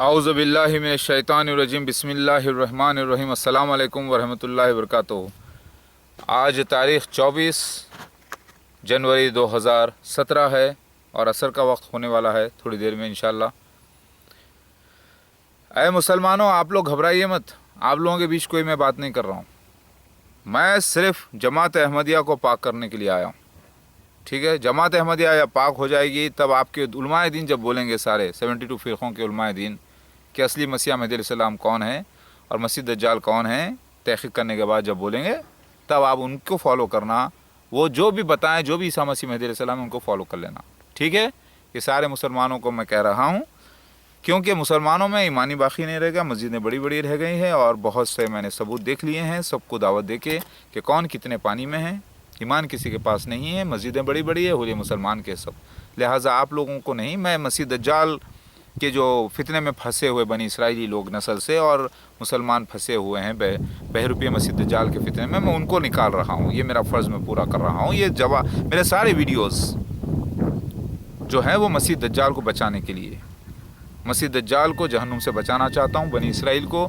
आऊज़ु बिल्लाहि मिनश शैतानिर रजीम बिस्मिल्लाहिर रहमानिर रहीम अस्सलामु अलैकुम वरहमतुल्लाहि वबरकातुहू। आज तारीख़ 24 जनवरी 2017 है और असर का वक्त होने वाला है थोड़ी देर में इंशाअल्लाह। ऐ मुसलमानों, आप लोग घबराइए मत। आप लोगों के बीच कोई मैं बात नहीं कर रहा हूँ। मैं सिर्फ जमात अहमदिया को पाक करने के लिए आया हूँ। ठीक है, जमात अहमदिया या पाक हो जाएगी तब आपके उलमाए दीन जब बोलेंगे, सारे 72 फ़िरक़ों के उलमाए दीन, कि असली मसीह महदी अलैहिस्सलाम कौन है और मसीह दज्जाल कौन है, तहक़ीक़ करने के बाद जब बोलेंगे तब आप उनको फॉलो करना। वो जो भी बताएं, जो भी ईसा मसीह महदी अलैहिस्सलाम है, उनको फॉलो कर लेना। ठीक है, ये सारे मुसलमानों को मैं कह रहा हूँ, क्योंकि मुसलमानों में ईमानी बाकी नहीं रहेगा। मस्जिदें बड़ी बड़ी रह गई हैं और बहुत से मैंने सबूत देख लिए हैं, सबको दावत दे के कि कौन कितने पानी में है। ईमान किसी के पास नहीं है, मस्जिदें बड़ी बड़ी है, हुलिया मुसलमान के सब। लिहाजा आप लोगों को नहीं, मैं मसीह दज्जाल के जो फितने में फंसे हुए बनी इसराइली लोग नस्ल से और मुसलमान फंसे हुए हैं बहरूपीय मसीह दज्जाल के फितने में, मैं उनको निकाल रहा हूँ। ये मेरा फ़र्ज़ मैं पूरा कर रहा हूँ। ये जवाब मेरे सारे वीडियोस जो हैं वो मसीह दज्जाल को बचाने के लिए, मसीह दज्जाल को जहन्नुम से बचाना चाहता हूँ, बनी इसराइल को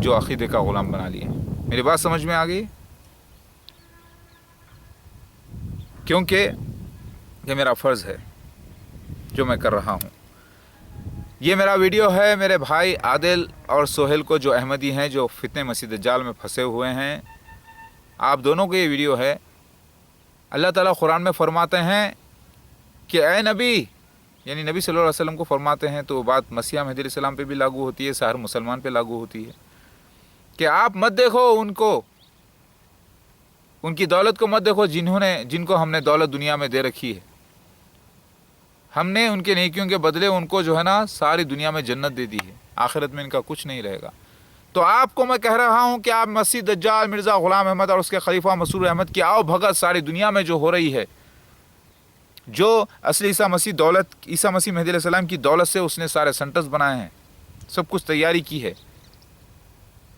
जो अक़ीदे का ग़ुलाम बना लिए। मेरी बात समझ में आ गई? क्योंकि ये मेरा फ़र्ज़ है जो मैं कर रहा हूँ। ये मेरा वीडियो है मेरे भाई आदिल और सोहेल को, जो अहमदी हैं, जो फितने मसीह दज्जाल में फंसे हुए हैं। आप दोनों को ये वीडियो है। अल्लाह ताला कुरान में फरमाते हैं कि ऐ नबी, यानी नबी सल्लल्लाहु अलैहि वसल्लम को फरमाते हैं, तो बात मसीह महदी अलैहिस्सलाम पे भी लागू होती है, हर मुसलमान पे लागू होती है, कि आप मत देखो उनको, उनकी दौलत को मत देखो, जिनको हमने दौलत दुनिया में दे रखी है। हमने उनके नेकियों के बदले उनको जो है ना सारी दुनिया में जन्नत दे दी है, आखिरत में इनका कुछ नहीं रहेगा। तो आपको मैं कह रहा हूँ कि आप मसीह दज्जाल, मिर्ज़ा ग़ुलाम अहमद और उसके खलीफा मसूर अहमद की आओ भगत सारी दुनिया में जो हो रही है, जो असली ईसा मसीह महदी अलैहिस्सलाम की दौलत से उसने सारे सेंटर्स बनाए हैं, सब कुछ तैयारी की है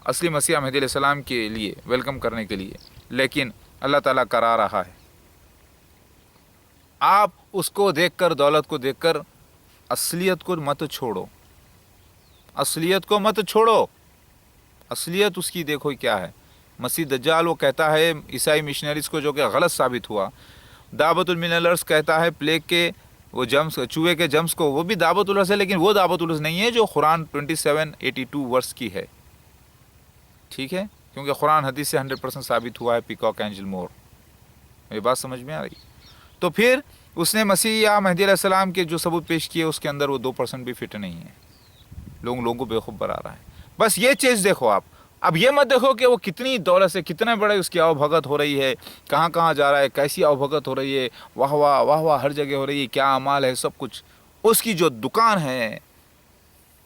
असली मसीह महदी अलैहिस्सलाम के लिए वेलकम करने के लिए, लेकिन अल्लाह ताला करा रहा है। आप उसको देखकर, दौलत को देखकर असलियत को मत छोड़ो, असलियत को मत छोड़ो। असलियत उसकी देखो क्या है। मसीह दज्जाल वो कहता है ईसाई मिशनरीज़ को, जो कि गलत साबित हुआ। दावतुल मिनलर्स कहता है प्लेग के वो जम्स, चूहे के जम्स को, वो भी दावतुल अर्स है, लेकिन वो दावतुल अर्स नहीं है जो कुरान 2782 वर्स की है। ठीक है, क्योंकि कुरान हदीस से 100% साबित हुआ है, पीकॉक एंजल मोर। मेरी बात समझ में आ रही? तो फिर उसने मसीह या महदी अलैहिस्सलाम के जो सबूत पेश किए उसके अंदर वो 2% भी फिट नहीं है। लोगों को बेवकूफ़ बना रहा है। बस ये चीज़ देखो आप। अब ये मत देखो कि वो कितनी दौलत से, कितने बड़े उसकी आवभगत हो रही है, कहाँ कहाँ जा रहा है, कैसी आवभगत हो रही है, वाह वाह वाह वाह हर जगह हो रही है, क्या अमाल है, सब कुछ। उसकी जो दुकान है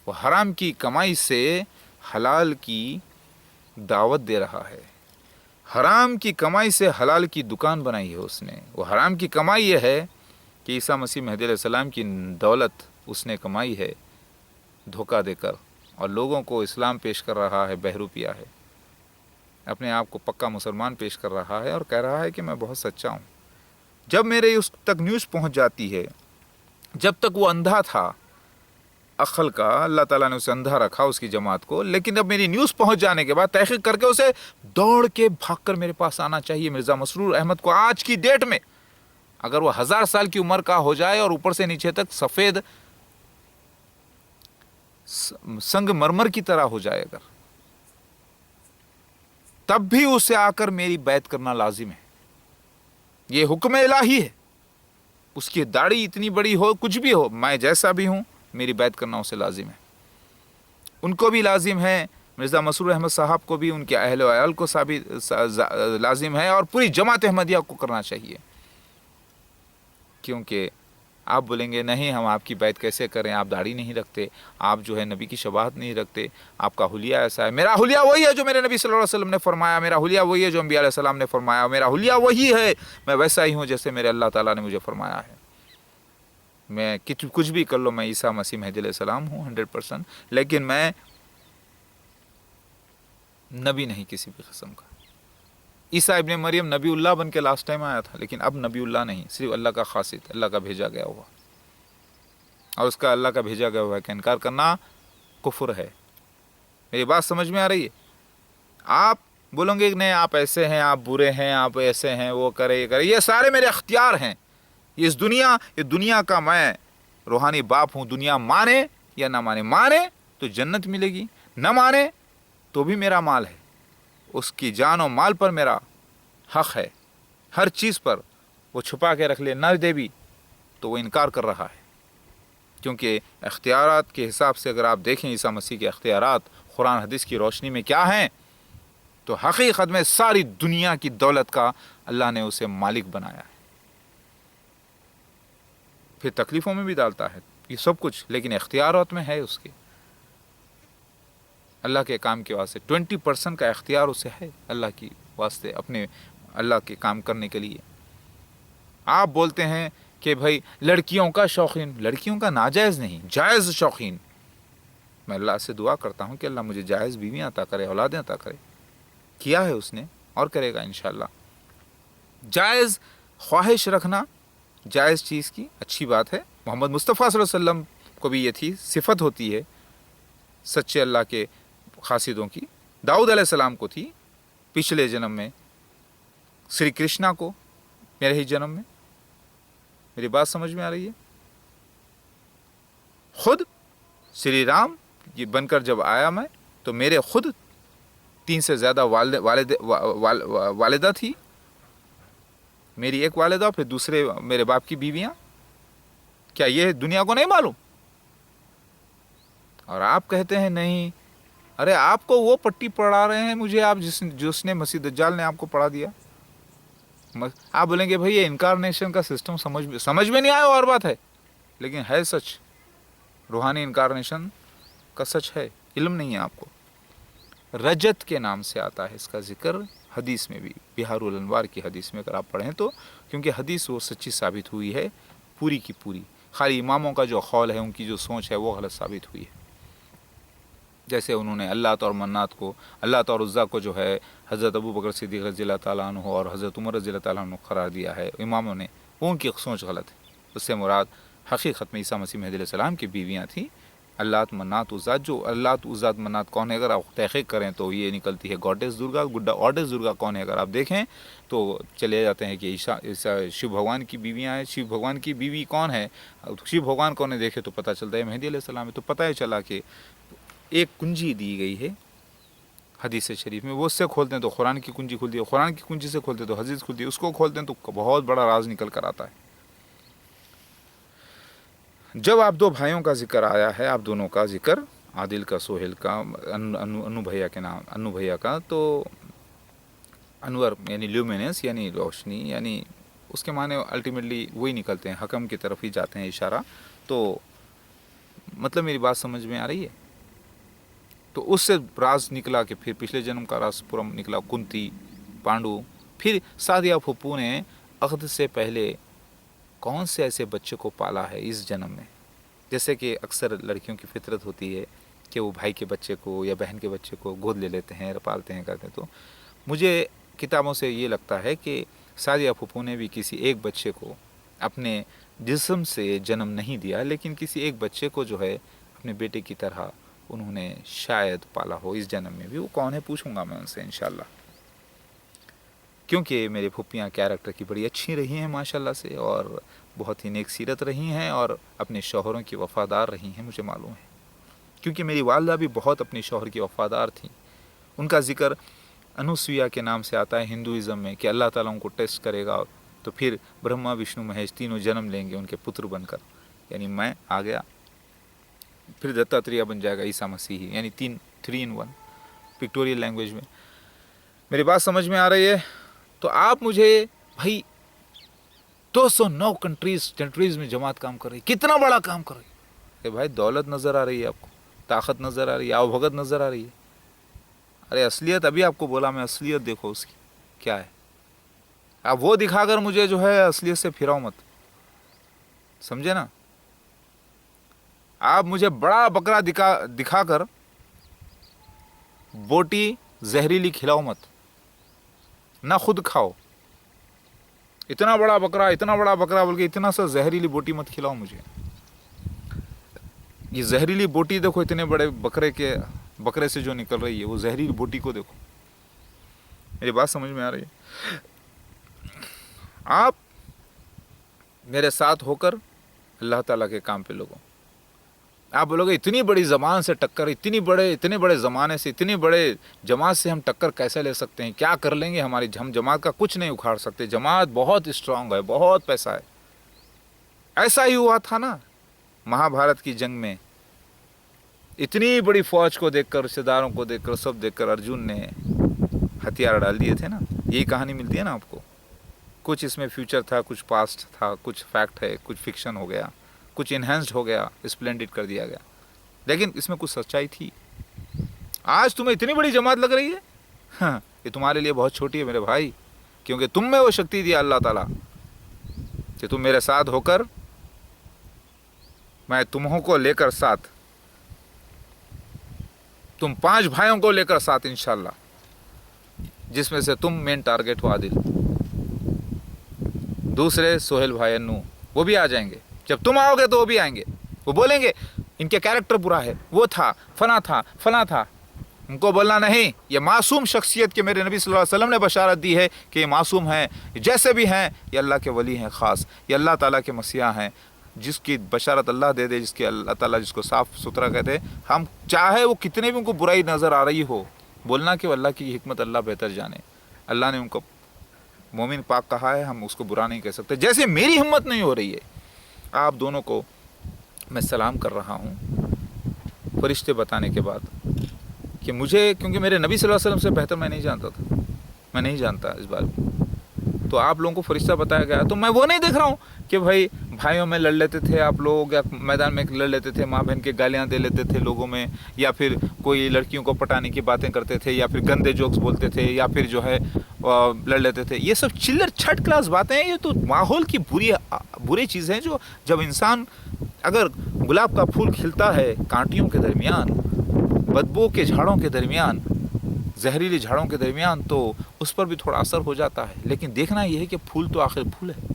वो हराम की कमाई से हलाल की दावत दे रहा है। हराम की कमाई से हलाल की दुकान बनाई है उसने। वो हराम की कमाई ये है कि ईसा मसीह महदी अलैहिस्सलाम की दौलत उसने कमाई है धोखा देकर, और लोगों को इस्लाम पेश कर रहा है, बहरूपिया है, अपने आप को पक्का मुसलमान पेश कर रहा है और कह रहा है कि मैं बहुत सच्चा हूँ। जब मेरे उस तक न्यूज़ पहुँच जाती है, जब तक वो अंधा था अक्ल का, अल्लाह ताला ने उसे अंधा रखा उसकी जमात को, लेकिन अब मेरी न्यूज़ पहुंच जाने के बाद तहक़ीक़ करके उसे दौड़ के भागकर मेरे पास आना चाहिए। मिर्ज़ा मसरूर अहमद को आज की डेट में, अगर वो 1000 साल की उम्र का हो जाए और ऊपर से नीचे तक सफ़ेद संगमरमर की तरह हो जाए अगर, तब भी उसे आकर मेरी बैत करना लाजिम है। ये हुक्म इलाही है। उसकी दाढ़ी इतनी बड़ी हो, कुछ भी हो, मैं जैसा भी हूँ, मेरी बैत करना उसे लाजिम है। उनको भी लाजिम है, मिर्ज़ा मसरूर अहमद साहब को भी, उनके अहल व अयाल को लाजिम है, और पूरी जमात अहमदिया को करना चाहिए। क्योंकि आप बोलेंगे नहीं हम आपकी बैत कैसे करें, आप दाढ़ी नहीं रखते, आप जो है नबी की शबाहत नहीं रखते, आपका हुलिया ऐसा है। मेरा हुलिया वही है जो मेरे नबी सल्लल्लाहु अलैहि वसल्लम ने फरमाया, मेरा हुलिया वही है जो अंबिया अलैहिस्सलाम ने फरमाया, मेरा हुलिया वही है, मैं वैसा ही हूँ जैसे मेरे अल्लाह ताला ने मुझे फरमाया है। मैं कुछ भी कर लो, मैं ईसा मसीह महदी अलैहिस्सलाम हूँ 100%, लेकिन मैं नबी नहीं किसी भी किस्म का। ईसा इब्ने मरियम नबीउल्लाह बन के लास्ट टाइम आया था, लेकिन अब नबीउल्लाह नहीं, सिर्फ अल्लाह का खासिद, अल्लाह का भेजा गया हुआ, और उसका अल्लाह का भेजा गया हुआ का इनकार करना कुफ्र है। मेरी बात समझ में आ रही है? आप बोलोगे कि नहीं आप ऐसे हैं, आप बुरे हैं, आप ऐसे हैं, वो करे ये करे, ये सारे मेरे अख्तियार हैं। ये दुनिया का मैं रूहानी बाप हूँ। दुनिया माने या ना माने, माने तो जन्नत मिलेगी, न माने तो भी मेरा माल है, उसकी जान और माल पर मेरा हक है। हर चीज़ पर वो छुपा के रख ले, न दे भी तो वो इनकार कर रहा है। क्योंकि अख्तियारात के हिसाब से अगर आप देखें ईसा मसीह के अख्तियारात कुरान हदीस की रोशनी में क्या हैं, तो हकीकत में सारी दुनिया की दौलत का अल्लाह ने उसे मालिक बनाया है। फिर तकलीफ़ों में भी डालता है ये सब कुछ, लेकिन अख्तियारात में है उसके, अल्लाह के काम के वास्ते 20% का अख्तियार उसे है अल्लाह की वास्ते, अपने अल्लाह के काम करने के लिए। आप बोलते हैं कि भाई लड़कियों का शौकीन, लड़कियों का नाजायज़ नहीं, जायज़ शौकीन। मैं अल्लाह से दुआ करता हूँ कि अल्लाह मुझे जायज़ बीवियाँ अता करे, औलादें अता करे। किया है उसने और करेगा इंशाअल्लाह। जायज़ ख्वाहिश रखना जायज़ चीज़ की अच्छी बात है। मोहम्मद मुस्तफ़ा सल्लल्लाहु अलैहि वसल्लम को भी ये थी, सिफत होती है सच्चे अल्लाह के खासिदों की। दाऊद अलैहिस्सलाम को थी पिछले जन्म में, श्री कृष्णा को मेरे ही जन्म में। मेरी बात समझ में आ रही है? खुद श्री राम ये बनकर जब आया मैं, तो मेरे खुद 3 से ज़्यादा वालिदा थी। मेरी एक वालिदा, फिर दूसरे मेरे बाप की बीवियाँ। क्या ये दुनिया को नहीं मालूम? और आप कहते हैं नहीं, अरे आपको वो पट्टी पढ़ा रहे हैं मुझे, आप जिसने मसीह दज्जाल ने आपको पढ़ा दिया। आप बोलेंगे भाई ये इनकारनेशन का सिस्टम समझ में नहीं आया, और बात है, लेकिन है सच। रूहानी इनकारनेशन का सच है, इल्म नहीं है आपको। रजत के नाम से आता है इसका जिक्र हदीस में भी, बिहारुल अनवार की हदीस में अगर आप पढ़ें तो, क्योंकि हदीस वो सच्ची साबित हुई है पूरी की पूरी। खाली इमामों का जो खौल है, उनकी जो सोच है, वो गलत साबित हुई है। जैसे उन्होंने अल्लात और मन्नात को, अल्लात और उज़्ज़ा को जो है हज़रत अबू बकर सिद्दीक़ रज़ियल्लाहु ताला अन्हु और हज़रत उमर रज़ियल्लाहु ताला अन्हु करार दिया है इमामों ने, उनकी सोच गलत है। उससे मुराद हकीकत में ईसा मसीह महदी अलैहिस्सलाम की बीवियाँ थीं। अल्लात मन्नात उज़्ज़ा, जो अल्लात उज़्ज़ा मन्नात कौन है, अगर आप तहक़ीक़ करें तो ये निकलती है गॉडेस दुर्गा। गॉडेस दुर्गा कौन है अगर आप देखें तो चले जाते हैं कि ईसा शिव भगवान की बीवियाँ हैं। शिव भगवान की बीवी कौन है, शिव भगवान कौन है देखे तो पता चलता है महदी अलैहिस्सलाम है। तो पता ही चला कि एक कुंजी दी गई है हदीस शरीफ में, वो उससे खोलते हैं तो कुरान की कुंजी खुलती है, कुरान की कुंजी से खोलते हैं तो हदीस खुलती है, उसको खोलते हैं तो बहुत बड़ा राज निकल कर आता है। जब आप 2 भाइयों का जिक्र आया है, आप दोनों का जिक्र, आदिल का, सोहेल का, अनु भैया के नाम, अनु भैया का, तो अनवर यानी ल्यूमिनेंस यानी रोशनी, यानी उसके माने अल्टीमेटली वही निकलते हैं, हकम की तरफ ही जाते हैं इशारा। तो मतलब मेरी बात समझ में आ रही है? तो उससे राज निकला कि फिर पिछले जन्म का राज पूरा निकला, कुंती, पांडु। फिर सादिया फुप्पू ने अक़द से पहले कौन से ऐसे बच्चे को पाला है इस जन्म में। जैसे कि अक्सर लड़कियों की फितरत होती है कि वो भाई के बच्चे को या बहन के बच्चे को गोद ले लेते हैं, पालते हैं, करते हैं। तो मुझे किताबों से ये लगता है कि सादिया फुप्पू ने भी किसी एक बच्चे को अपने जिस्म से जन्म नहीं दिया, लेकिन किसी एक बच्चे को जो है अपने बेटे की तरह उन्होंने शायद पाला हो इस जन्म में भी। वो कौन है पूछूंगा मैं उनसे इंशाल्लाह, क्योंकि मेरी फुप्पियाँ कैरेक्टर की बड़ी अच्छी रही हैं माशाल्लाह से, और बहुत ही नेक सीरत रही हैं, और अपने शौहरों की वफ़ादार रही हैं, मुझे मालूम है। क्योंकि मेरी वालदा भी बहुत अपने शौहर की वफ़ादार थी। उनका ज़िक्र अनुसुईया के नाम से आता है हिंदुइज़म में कि अल्लाह ताला उनको टेस्ट करेगा, तो फिर ब्रह्मा विष्णु महेश तीनों जन्म लेंगे उनके पुत्र बनकर, यानी मैं आ गया, फिर दत्तात्रेय बन जाएगा ईसा मसीह, यानी 3 in 1 पिक्टोरियल लैंग्वेज में। मेरी बात समझ में आ रही है? तो आप मुझे भाई 209 कंट्रीज़ में जमात काम कर रही, कितना बड़ा काम कर रही है भाई। दौलत नज़र आ रही है आपको, ताकत नज़र आ रही है, आवभगत नज़र आ रही है। अरे असलियत अभी आपको बोला मैं, असलियत देखो उसकी क्या है। आप वो दिखाकर मुझे जो है असलियत से फिराओ मत, समझे ना। आप मुझे बड़ा बकरा दिखाकर बोटी जहरीली खिलाओ मत, ना खुद खाओ। इतना बड़ा बकरा बोल के इतना सा जहरीली बोटी मत खिलाओ मुझे। یہ زہریلی بوٹی دیکھو اتنے بڑے بکرے سے جو نکل رہی ہے، وہ زہریلی بوٹی کو دیکھو. میری بات سمجھ میں آ رہی ہے؟ آپ میرے ساتھ ہو کر اللہ تعالیٰ کے کام پہ لوگوں. آپ بولو گے اتنی بڑی زبان سے ٹکر، اتنے بڑے زمانے سے، اتنے بڑے جماعت سے ہم ٹکر کیسے لے سکتے ہیں؟ کیا کر لیں گے؟ ہم جماعت کا کچھ نہیں اکھاڑ سکتے. جماعت بہت اسٹرانگ ہے، بہت پیسہ ہے. ایسا ہی ہوا تھا نا مہا بھارت کی جنگ میں. اتنی بڑی فوج کو دیکھ کر، رشتے داروں کو دیکھ کر، سب دیکھ کر ارجن نے ہتھیار ڈال دیے تھے نا. یہی کہانی ملتی ہے نا آپ کو. کچھ اس میں فیوچر تھا، کچھ پاسٹ تھا، کچھ فیکٹ ہے، کچھ فکشن ہو گیا، کچھ انہینسڈ ہو گیا، اسپلینڈڈ کر دیا گیا، لیکن اس میں کچھ سچائی تھی. آج تمہیں اتنی بڑی جماعت لگ رہی ہے، ہاں یہ تمہارے لیے بہت چھوٹی ہے میرے بھائی، کیونکہ تم میں وہ شکتی دیا اللہ تعالیٰ کہ تم میرے ساتھ ہو کر، میں تمہوں کو لے کر ساتھ، تم 5 بھائیوں کو لے کر ساتھ انشاءاللہ، جس میں سے تم مین ٹارگٹ ہو عادل. دوسرے سہیل بھائی انو وہ بھی آ جائیں گے. جب تم آؤ گے تو وہ بھی آئیں گے. وہ بولیں گے ان کے کیریکٹر برا ہے، وہ تھا فلاں تھا فلاں تھا. ان کو بولنا نہیں، یہ معصوم شخصیت کے میرے نبی صلی اللہ علیہ وسلم نے بشارت دی ہے کہ یہ معصوم ہیں، جیسے بھی ہیں یہ اللہ کے ولی ہیں خاص، یہ اللہ تعالیٰ کے مسیح ہیں. جس کی بشارت اللہ دے دے، جس کی اللہ تعالیٰ جس کو صاف ستھرا کہہ دے، ہم چاہے وہ کتنے بھی ان کو برائی نظر آ رہی ہو، بولنا کہ اللہ کی حکمت اللہ بہتر جانے. اللہ نے ان کو مومن پاک کہا ہے، ہم اس کو برا نہیں کہہ سکتے. جیسے میری ہمت نہیں ہو رہی ہے، آپ دونوں کو میں سلام کر رہا ہوں فرشتے بتانے کے بعد کہ مجھے، کیونکہ میرے نبی صلی اللہ علیہ وسلم سے بہتر میں نہیں جانتا تھا، میں نہیں جانتا اس بارے میں. تو آپ لوگوں کو فرشتہ بتایا گیا، تو میں وہ نہیں دیکھ رہا ہوں کہ بھائیوں میں لڑ لیتے تھے آپ لوگ، یا میدان میں لڑ لیتے تھے، ماں بہن کے گالیاں دے لیتے تھے لوگوں میں، یا پھر کوئی لڑکیوں کو پٹانے کی باتیں کرتے تھے، یا پھر گندے جوکس بولتے تھے، یا پھر جو ہے لڑ لیتے تھے. یہ سب چلر چھٹ کلاس باتیں ہیں. یہ تو ماحول کی بری چیزیں ہیں. جو جب انسان، اگر گلاب کا پھول کھلتا ہے کانٹیوں کے درمیان، بدبو کے جھاڑوں کے درمیان، زہریلی جھاڑوں کے درمیان، تو اس پر بھی تھوڑا اثر ہو جاتا ہے، لیکن دیکھنا یہ ہے کہ پھول تو آخر پھول ہے.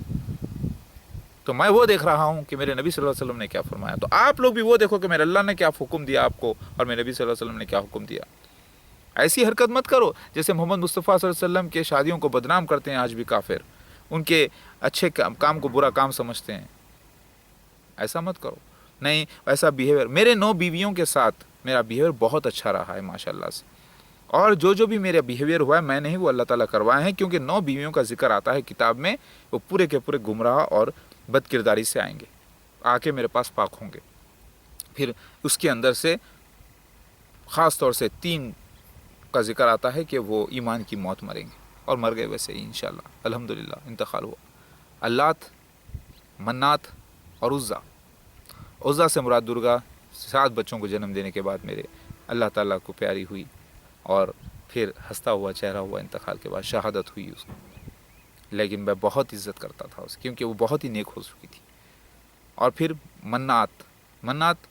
تو میں وہ دیکھ رہا ہوں کہ میرے نبی صلی اللہ علیہ وسلم نے کیا فرمایا. تو آپ لوگ بھی وہ دیکھو کہ میرے اللہ نے کیا حکم دیا آپ کو، اور میرے نبی صلی اللہ علیہ وسلم نے کیا حکم دیا. ایسی حرکت مت کرو جیسے محمد مصطفیٰ صلی اللہ علیہ وسلم کے شادیوں کو بدنام کرتے ہیں آج بھی کافر، ان کے اچھے کام کو برا کام سمجھتے ہیں. ایسا مت کرو. نہیں، ایسا بیہیویئر، میرے 9 بیویوں کے ساتھ میرا بیہیویئر بہت اچھا رہا ہے ماشاءاللہ سے. اور جو بھی میرا بیہیویئر ہوا ہے میں نہیں، وہ اللہ تعالیٰ کروائے ہیں. کیونکہ 9 بیویوں کا ذکر آتا ہے کتاب میں، وہ پورے کے پورے گمراہ اور بد کرداری سے آئیں گے، آ کے میرے پاس پاک ہوں گے. پھر اس کے اندر سے خاص طور سے 3 کا ذکر آتا ہے کہ وہ ایمان کی موت مریں گے، اور مر گئے ویسے ہی انشاءاللہ الحمدللہ انتقال ہوا. اللات، منات اور عزا سے مراد درگا 7 بچوں کو جنم دینے کے بعد میرے اللہ تعالیٰ کو پیاری ہوئی، اور پھر ہنستا ہوا چہرہ ہوا انتقال کے بعد، شہادت ہوئی اس کو. لیکن میں بہت عزت کرتا تھا اسے، کیونکہ وہ بہت ہی نیک ہو چکی تھی. اور پھر منات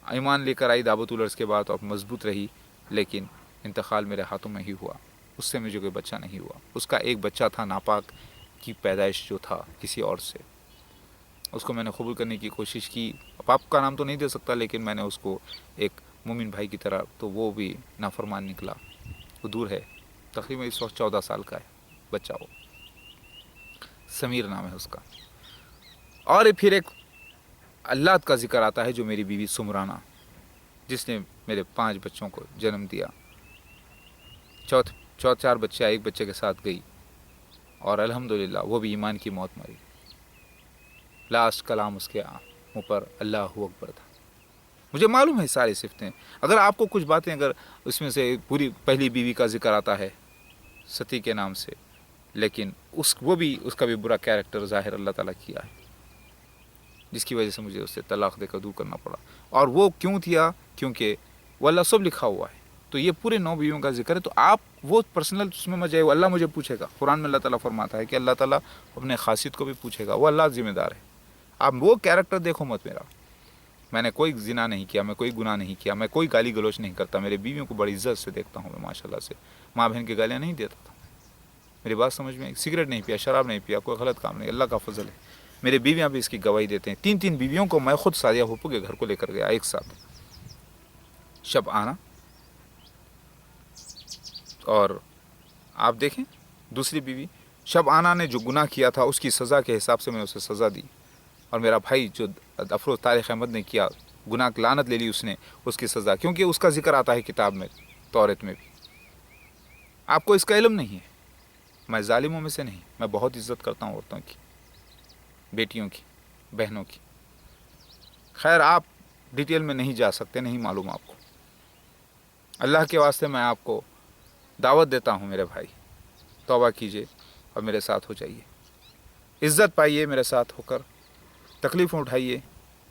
ایمان لے کر آئی دعوت العرض کے بعد، اور مضبوط رہی، لیکن انتقال میرے ہاتھوں میں ہی ہوا. اس سے مجھے کوئی بچہ نہیں ہوا. اس کا ایک بچہ تھا ناپاک کی پیدائش جو تھا کسی اور سے، اس کو میں نے قبول کرنے کی کوشش کی. باپ کا نام تو نہیں دے سکتا، لیکن میں نے اس کو ایک مومن بھائی کی طرح، تو وہ بھی نافرمان نکلا. وہ دور ہے، تقریباً اس وقت 14 سال کا ہے بچہ، وہ سمیر نام ہے اس کا. اور پھر ایک اللہ کا ذکر آتا ہے جو میری بیوی سمرانہ، جس نے میرے 5 بچوں کو جنم دیا. 4 بچے، ایک بچے کے ساتھ گئی، اور الحمدللہ وہ بھی ایمان کی موت مری. لاسٹ کلام اس کے منہ پر اللہ اکبر تھا. مجھے معلوم ہے ساری صفتیں. اگر آپ کو کچھ باتیں، اگر اس میں سے پوری پہلی بیوی کا ذکر آتا ہے ستی کے نام سے، لیکن اس کا بھی برا کیریکٹر ظاہر اللہ تعالیٰ کیا ہے، جس کی وجہ سے مجھے اس سے طلاق دے کر دور کرنا پڑا. اور وہ کیوں تھیا؟ کیونکہ وہ اللہ سب لکھا ہوا ہے. تو یہ پورے 9 بیویوں کا ذکر ہے. تو آپ وہ پرسنل اس میں مت جائے، وہ اللہ مجھے پوچھے گا. قرآن میں اللہ تعالیٰ فرماتا ہے کہ اللہ تعالیٰ اپنے خاصیت کو بھی پوچھے گا، وہ اللہ ذمہ دار ہے. آپ وہ کیریکٹر دیکھو مت میرا. میں نے کوئی زنا نہیں کیا، میں کوئی گناہ نہیں کیا، میں کوئی گالی گلوچ نہیں کرتا. میرے بیویوں کو بڑی عزت سے دیکھتا ہوں میں ماشاءاللہ سے. ماں بہن کی گالیاں نہیں دیتا تھا. میری بات سمجھ میں؟ سگریٹ نہیں پیا، شراب نہیں پیا، کوئی غلط کام نہیں. اللہ کا فضل ہے. میرے بیویاں بھی اس کی گواہی دیتے ہیں. 3 بیویوں کو میں خود سعدیہ پھوپھو کے گھر کو لے کر گیا ایک ساتھ. شب آنا، اور آپ دیکھیں دوسری بیوی شب آنا نے جو گناہ کیا تھا اس کی سزا کے حساب سے میں نے اسے سزا دی. اور میرا بھائی جو افروز طارق احمد نے کیا گناہ کی لعنت لے لی اس نے، اس کی سزا، کیونکہ اس کا ذکر آتا ہے کتاب میں، توریت میں بھی. آپ کو اس کا علم نہیں ہے. میں ظالموں میں سے نہیں، میں بہت عزت کرتا ہوں عورتوں کی، بیٹیوں کی، بہنوں کی. خیر آپ ڈیٹیل میں نہیں جا سکتے، نہیں معلوم آپ کو. اللہ کے واسطے میں آپ کو دعوت دیتا ہوں میرے بھائی، توبہ کیجئے اور میرے ساتھ ہو جائیے. عزت پائیے میرے ساتھ ہو کر، تکلیفیں اٹھائیے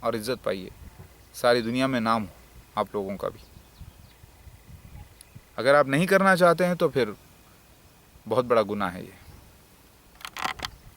اور عزت پائیے. ساری دنیا میں نام ہو آپ لوگوں کا بھی. اگر آپ نہیں کرنا چاہتے ہیں تو پھر بہت بڑا گناہ ہے یہ.